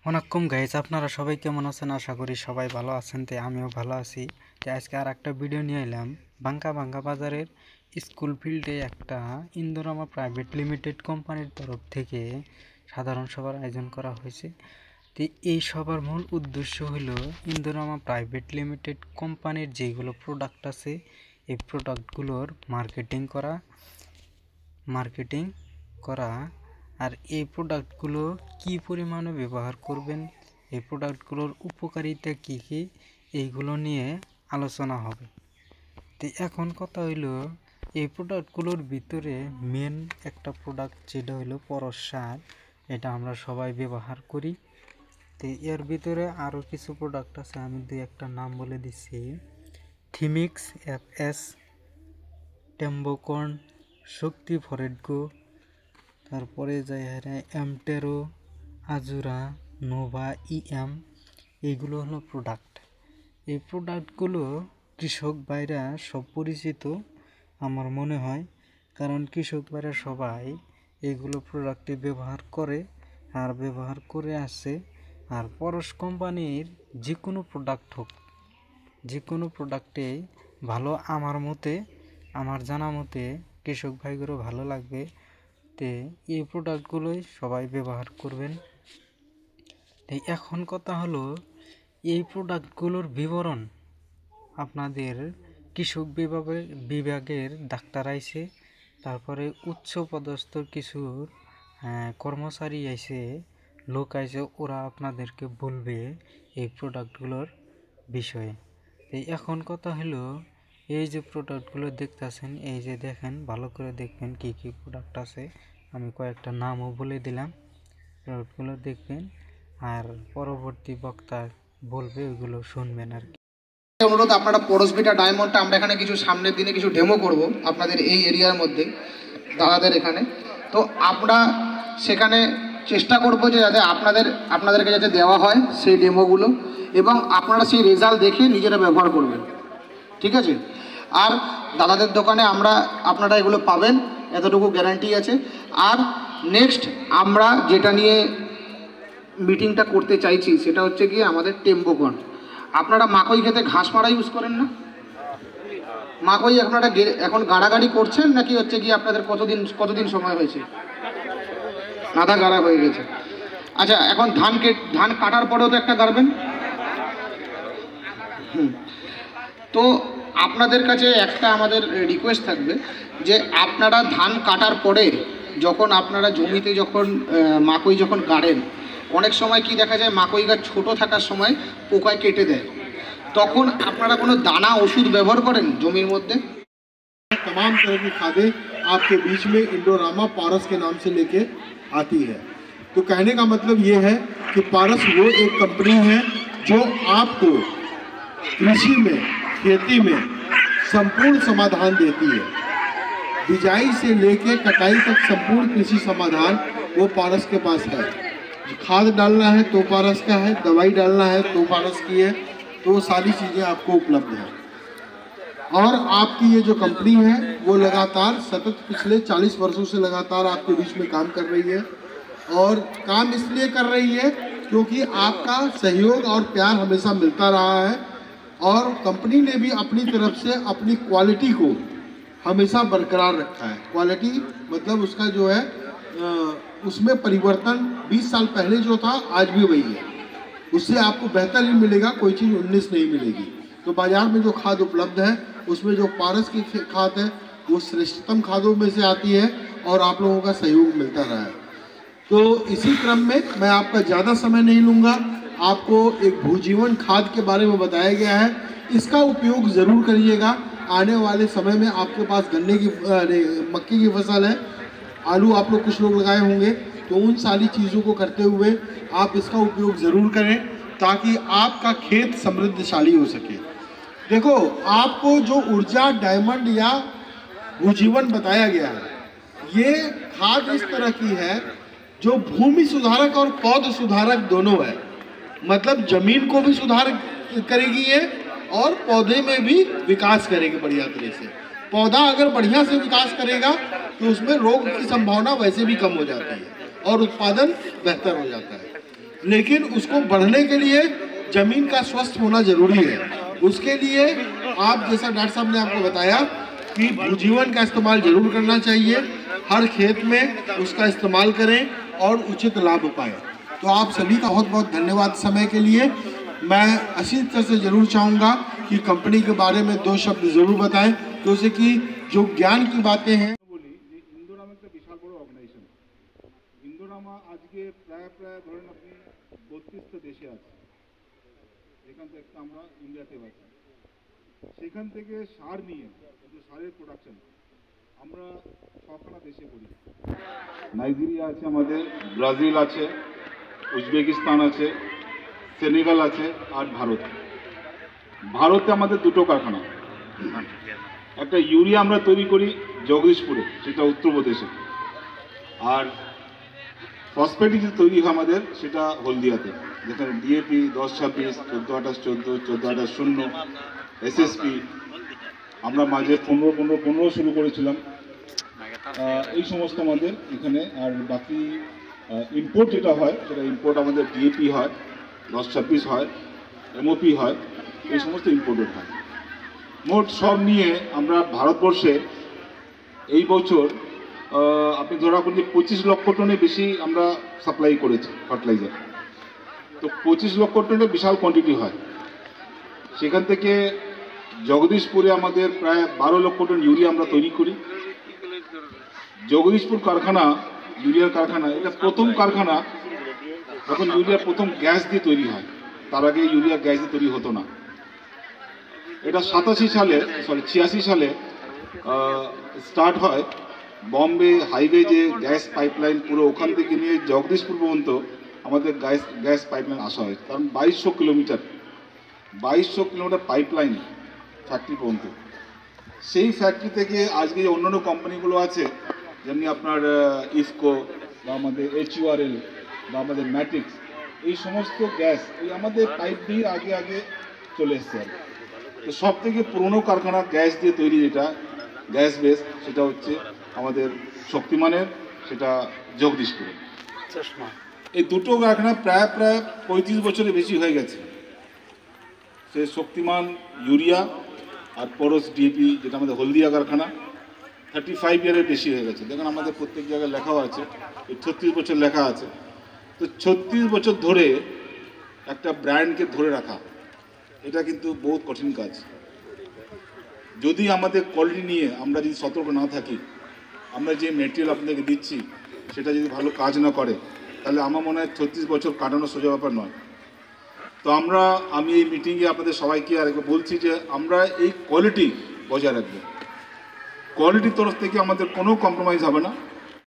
অনেকক্ষণ গাইজ আপনারা সবাই কেমন আছেন? আশা করি সবাই ভালো আছেন। তো আমিও ভালো আছি। তো আজকে আর একটা ভিডিও নিয়ে এলাম। বাঙ্কা বাজারের স্কুল ফিল্ডে একটা ইন্দোরামা প্রাইভেট লিমিটেড কোম্পানির তরফ থেকে সাধারণ সভার আয়োজন করা হয়েছে। তো এই সভার মূল উদ্দেশ্য হলো ইন্দোরামা প্রাইভেট লিমিটেড কোম্পানির যেগুলো প্রোডাক্ট আছে এই প্রোডাক্টগুলোর মার্কেটিং করা আর এই প্রোডাক্টগুলো কি পরিমাণে ব্যবহার করবেন, এই প্রোডাক্টগুলোর উপকারিতা কী কী, এইগুলো নিয়ে আলোচনা হবে। তো এখন কথা হইলো এই প্রোডাক্টগুলোর ভিতরে মেন একটা প্রোডাক্ট যেটা হলো পরশ সার, এটা আমরা সবাই ব্যবহার করি। তো এর ভিতরে আরও কিছু প্রোডাক্ট আছে, আমি দুই একটা নাম বলে দিচ্ছি। থিমিক্স FS, টেম্বোকর্ন, শক্তি ফরেডগো, তারপরে যায় এমটেরো, আজুরা, নোভা, EM, এইগুলো হলো প্রোডাক্ট। এই প্রোডাক্টগুলো কৃষক ভাইরা সব পরিচিত আমার মনে হয়, কারণ কৃষক ভাইরা সবাই এইগুলো প্রোডাক্টে ব্যবহার করে আর ব্যবহার করে আসে। আর পরশ কোম্পানির যে কোনো প্রোডাক্ট হোক, যে কোনো প্রোডাক্টে ভালো, আমার জানা মতে কৃষক ভাইগুলো ভালো লাগবে। তে এই প্রোডাক্টগুলোই সবাই ব্যবহার করবেন। এখন কথা হলো এই প্রোডাক্টগুলোর বিবরণ আপনাদের কৃষক বিভাগের ডাক্তার আইছে, তারপরে উচ্চ পদস্থ কিছু কর্মচারী আইছে, লোক আইছে, ওরা আপনাদেরকে বলবে এই প্রোডাক্টগুলোর বিষয়ে। এখন কথা হলো এই যে প্রোডাক্টগুলো দেখতেছেন, এই যে দেখেন, ভালো করে দেখবেন কি কি প্রোডাক্ট আছে। আমি কয়েকটা নামও বলে দিলাম, প্রোডাক্টগুলো দেখবেন আর পরবর্তী বক্তা বলবে ওইগুলো শুনবেন আর কি। অনুরোধ, আপনারা পরশবিটা ডায়মন্ডটা আমরা এখানে কিছু সামনের দিনে কিছু ডেমো করব আপনাদের এই এরিয়ার মধ্যে দাদাদের এখানে। তো আমরা সেখানে চেষ্টা করব যে যাতে আপনাদেরকে যাতে দেওয়া হয় সেই ডেমোগুলো, এবং আপনারা সেই রেজাল্ট দেখে নিজেরা ব্যবহার করবেন, ঠিক আছে? আর দাদাদের দোকানে আপনারা এগুলো পাবেন, এতটুকু গ্যারান্টি আছে। আর নেক্সট আমরা যেটা নিয়ে মিটিংটা করতে চাইছি সেটা হচ্ছে কি আমাদের টেম্বোকর্ন। আপনারা মাকই খেতে ঘাস মারা ইউজ করেন না? মাকই আপনারা এখন গাড়াগাড়ি করছেন নাকি হচ্ছে কি আপনাদের কতদিন সময় হয়েছে? নাদা গাড়া হয়ে গেছে। আচ্ছা, এখন ধান কাটার পরেও তো একটা গাড়বেন। তো আপনাদের কাছে একটা আমাদের রিকোয়েস্ট থাকবে যে আপনারা ধান কাটার পরে যখন আপনারা জমিতে মাকই যখন গাড়েন, অনেক সময় কি দেখা যায় মাকই গাছ ছোটো থাকার সময় পোকায় কেটে দেয়, তখন আপনারা কোনো দানা ওষুধ ব্যবহার করেন জমির মধ্যে? तमाम तरह की खादें आपके बीच में इंडोरामा पारस के नाम से लेके आती है। तो कहने का मतलब ये है कि पारस वो एक कंपनी है जो आपको कृषि में, खेती में संपूर्ण समाधान देती है। बिजाई से लेके कटाई तक संपूर्ण कृषि समाधान वो पारस के पास है। खाद डालना है तो पारस का है, दवाई डालना है तो पारस की है, तो वो सारी चीज़ें आपको उपलब्ध है। और आपकी ये जो कंपनी है वो लगातार सतत पिछले 40 वर्षों से लगातार आपके बीच में काम कर रही है, और काम इसलिए कर रही है क्योंकि आपका सहयोग और प्यार हमेशा मिलता रहा है। और कंपनी ने भी अपनी तरफ से अपनी क्वालिटी को हमेशा बरकरार रखा है। क्वालिटी मतलब उसका जो है उसमें परिवर्तन 20 साल पहले जो था आज भी वही है, उससे आपको बेहतर ही मिलेगा, कोई चीज़ 19 नहीं मिलेगी। तो बाज़ार में जो खाद उपलब्ध है उसमें जो पारस की खाद है वो श्रेष्ठतम खादों में से आती है, और आप लोगों का सहयोग मिलता रहा है। तो इसी क्रम में मैं आपका ज़्यादा समय नहीं लूँगा। आपको एक भूजीवन खाद के बारे में बताया गया है, इसका उपयोग ज़रूर करिएगा। आने वाले समय में आपके पास मक्के की फसल है, आलू आप लोग कुछ लोग लगाए होंगे, तो उन सारी चीज़ों को करते हुए आप इसका उपयोग ज़रूर करें ताकि आपका खेत समृद्धशाली हो सके। देखो, आपको जो ऊर्जा डायमंड या भूजीवन बताया गया है, ये खाद इस तरह की है जो भूमि सुधारक और पौध सुधारक दोनों है। मतलब जमीन को भी सुधार करेगी ये, और पौधे में भी विकास करेगी बढ़िया तरह से। पौधा अगर बढ़िया से विकास करेगा तो उसमें रोग की संभावना वैसे भी कम हो जाती है और उत्पादन बेहतर हो जाता है। लेकिन उसको बढ़ने के लिए जमीन का स्वस्थ होना जरूरी है। उसके लिए आप जैसा डॉक्टर साहब ने आपको बताया कि भूजीवन का इस्तेमाल जरूर करना चाहिए, हर खेत में उसका इस्तेमाल करें और उचित लाभ पाएं। तो आप सभी का बहुत बहुत धन्यवाद समय के लिए। मैं अच्छी तरह से जरूर चाहूँगा कि कंपनी के बारे में 2 शब्द जरूर बताएं, जैसे कि जो ज्ञान की बातें हैं। বলি যে ইন্দোরাম একটা বিশাল বড় অর্গানাইজেশন। ইন্দোরামা আজকে প্রায় ধরেন আপনি 32টা দেশে আছে, এখান থেকে আমরা ইন্ডিয়াতে আছি। সেখান থেকে সার নিয়ে যে সারের প্রোডাকশন আমরা 6খানা দেশে করি। নাইজেরিয়া আছে, আমাদের ব্রাজিল আছে, উজবেকিস্তান আছে, সেনেগাল আছে আর ভারত। ভারতে আমাদের 2টো কারখানা, একটা ইউরিয়া আমরা তৈরি করি জগদীশপুরে, সেটা উত্তরপ্রদেশে, আর ফসফেটিক যে তৈরি হয় আমাদের সেটা হলদিয়াতে, যেখানে ডিএপি 10-26, 14-28-14, 14-28-0, এসএসপি আমরা মাঝে 15 শুরু করেছিলাম। এই সমস্ত আমাদের এখানে। আর বাকি ইম্পোর্ট যেটা হয় সেটা ইম্পোর্ট আমাদের ডিএপি হয়, 10-26 হয়, এমওপি হয়, এই সমস্ত ইম্পোর্টেড হয়। মোট সব নিয়ে আমরা ভারতবর্ষে এই বছর আপনি ধরা করুন যে 25 লক্ষ টনের বেশি আমরা সাপ্লাই করেছি ফার্টিলাইজার। তো 25 লক্ষ টনের বিশাল কোয়ান্টিটি হয়। সেখান থেকে জগদীশপুরে আমাদের প্রায় 12 লক্ষ টন ইউরিয়া আমরা তৈরি করি। জগদীশপুর কারখানা, ইউরিয়ার কারখানা, এটা প্রথম কারখানা যখন ইউরিয়া প্রথম গ্যাস দিয়ে তৈরি হয়। তার আগে ইউরিয়া গ্যাস দিয়ে তৈরি হতো না। এটা 86 সালে স্টার্ট হয়। বম্বে হাইওয়ে যে গ্যাস পাইপলাইন পুরো ওখান থেকে নিয়ে জগদীশপুর পর্যন্ত আমাদের গ্যাস পাইপলাইন আসা হয়। কারণ 2200 কিলোমিটার পাইপলাইন ফ্যাক্টরি পর্যন্ত। সেই ফ্যাক্টরি থেকে আজকে যে অন্যান্য কোম্পানিগুলো আছে, যেমনি আপনার ইফকো বা আমাদের HURL বা আমাদের ম্যাট্রিক্স, এই সমস্ত গ্যাস এই আমাদের পাইপ দিয়ে আগে চলে এসছে। আর তো সব থেকে পুরনো কারখানা গ্যাস দিয়ে তৈরি যেটা গ্যাস বেস, সেটা হচ্ছে আমাদের শক্তিমানের, সেটা জগদীশপুরে। এই 2টো কারখানা প্রায় 35 বছরের বেশি হয়ে গেছে। সে শক্তিমান ইউরিয়া আর পরশ ডিএপি যেটা আমাদের হলদিয়া কারখানা 35 ইয়ারের বেশি হয়ে গেছে। দেখুন আমাদের প্রত্যেক জায়গায় লেখাও আছে, 36 বছর লেখা আছে। তো 36 বছর ধরে একটা ব্র্যান্ডকে ধরে রাখা, এটা কিন্তু বহুত কঠিন কাজ। যদি আমাদের কোয়ালিটি নিয়ে আমরা যদি সতর্ক না থাকি, আমরা যে মেটেরিয়াল আপনাদেরকে দিচ্ছি সেটা যদি ভালো কাজ না করে, তাহলে আমার মনে হয় 36 বছর কাটানো সোজা ব্যাপার নয়। তো আমি এই মিটিংয়ে আপনাদের সবাইকে আরেকবার বলছি যে আমরা এই কোয়ালিটি বজায় রাখবো। কোয়ালিটির তরফ থেকে আমাদের কোনো কম্প্রোমাইজ হবে না।